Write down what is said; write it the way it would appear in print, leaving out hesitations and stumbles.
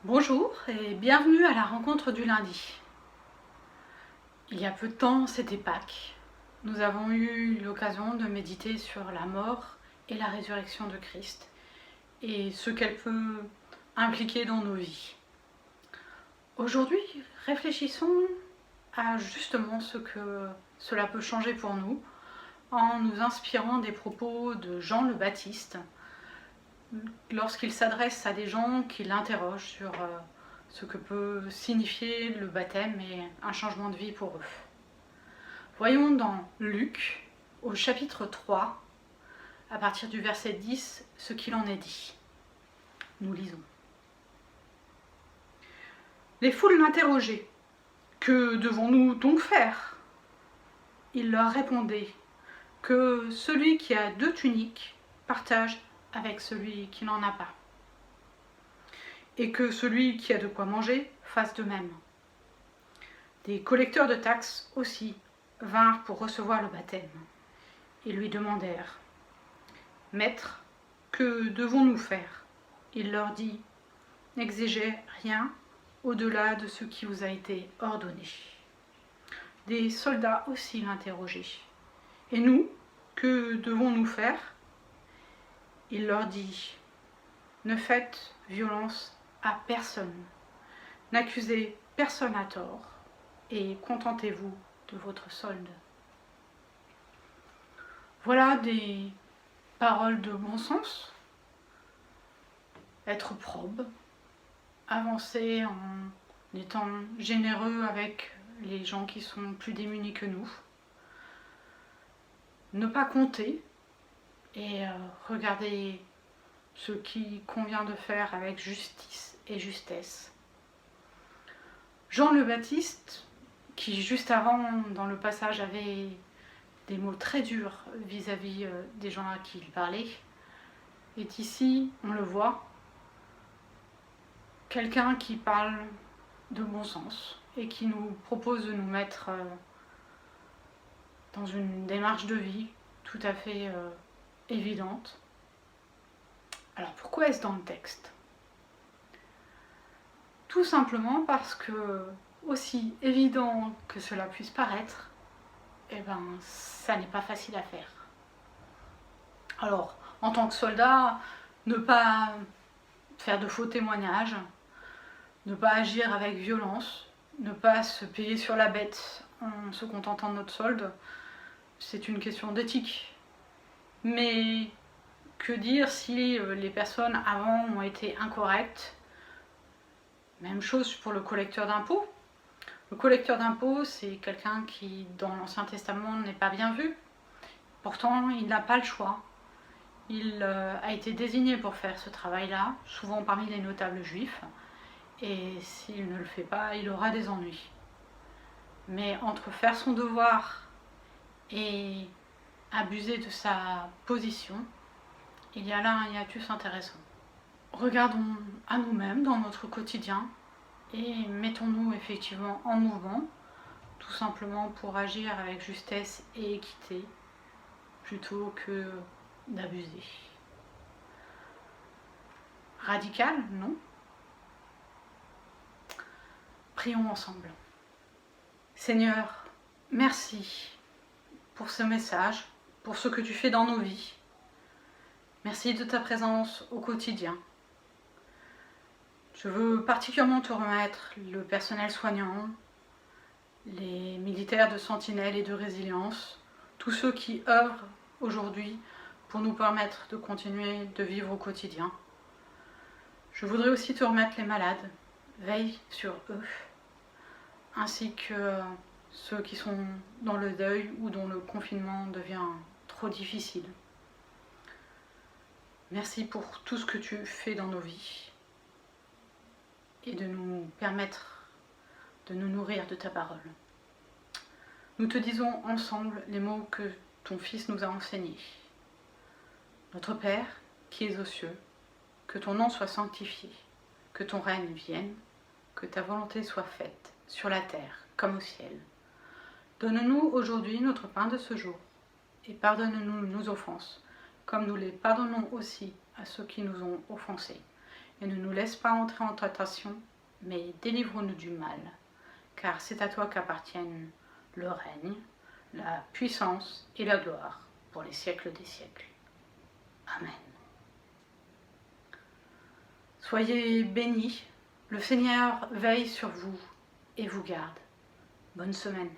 Bonjour et bienvenue à la rencontre du lundi. Il y a peu de temps, c'était Pâques. Nous avons eu l'occasion de méditer sur la mort et la résurrection de Christ et ce qu'elle peut impliquer dans nos vies. Aujourd'hui, réfléchissons à justement ce que cela peut changer pour nous en nous inspirant des propos de Jean le Baptiste lorsqu'il s'adresse à des gens qui l'interrogent sur ce que peut signifier le baptême et un changement de vie pour eux. Voyons dans Luc, au chapitre 3, à partir du verset 10, ce qu'il en est dit. Nous lisons. Les foules l'interrogeaient. « Que devons-nous donc faire ?» Il leur répondait que celui qui a 2 tuniques partage avec celui qui n'en a pas, et que celui qui a de quoi manger fasse de même. Des collecteurs de taxes aussi vinrent pour recevoir le baptême. Ils lui demandèrent « Maître, que devons-nous faire ?» Il leur dit « N'exigez rien au-delà de ce qui vous a été ordonné. » Des soldats aussi l'interrogeaient. « Et nous, que devons-nous faire ?» Il leur dit « Ne faites violence à personne, n'accusez personne à tort, et contentez-vous de votre solde. » Voilà des paroles de bon sens. Être probe, avancer en étant généreux avec les gens qui sont plus démunis que nous, ne pas compter et regarder ce qui convient de faire avec justice et justesse. Jean le Baptiste, qui juste avant, dans le passage, avait des mots très durs vis-à-vis des gens à qui il parlait, est ici, on le voit, quelqu'un qui parle de bon sens et qui nous propose de nous mettre dans une démarche de vie tout à fait évidente. Alors pourquoi est-ce dans le texte ? Tout simplement parce que, aussi évident que cela puisse paraître, ça n'est pas facile à faire. Alors, en tant que soldat, ne pas faire de faux témoignages, ne pas agir avec violence, ne pas se payer sur la bête en se contentant de notre solde, c'est une question d'éthique. Mais que dire si les personnes avant ont été incorrectes ? Même chose pour le collecteur d'impôts. Le collecteur d'impôts, c'est quelqu'un qui, dans l'Ancien Testament, n'est pas bien vu. Pourtant, il n'a pas le choix. Il a été désigné pour faire ce travail-là, souvent parmi les notables juifs. Et s'il ne le fait pas, il aura des ennuis. Mais entre faire son devoir et abuser de sa position, il y a là un hiatus intéressant. Regardons à nous-mêmes dans notre quotidien et mettons-nous effectivement en mouvement, tout simplement pour agir avec justesse et équité, plutôt que d'abuser. Radical, non ? Prions ensemble. Seigneur, merci pour ce message, pour ce que tu fais dans nos vies. Merci de ta présence au quotidien. Je veux particulièrement te remettre le personnel soignant, les militaires de sentinelle et de résilience, tous ceux qui œuvrent aujourd'hui pour nous permettre de continuer de vivre au quotidien. Je voudrais aussi te remettre les malades, veille sur eux, ainsi que ceux qui sont dans le deuil ou dont le confinement devient trop difficile. Merci pour tout ce que tu fais dans nos vies et de nous permettre de nous nourrir de ta parole. Nous te disons ensemble les mots que ton Fils nous a enseignés. Notre Père, qui es aux cieux, que ton nom soit sanctifié, que ton règne vienne, que ta volonté soit faite, sur la terre comme au ciel. Donne-nous aujourd'hui notre pain de ce jour, et pardonne-nous nos offenses, comme nous les pardonnons aussi à ceux qui nous ont offensés. et ne nous laisse pas entrer en tentation, mais délivre-nous du mal, car c'est à toi qu'appartiennent le règne, la puissance et la gloire pour les siècles des siècles. Amen. Soyez bénis, le Seigneur veille sur vous et vous garde. Bonne semaine.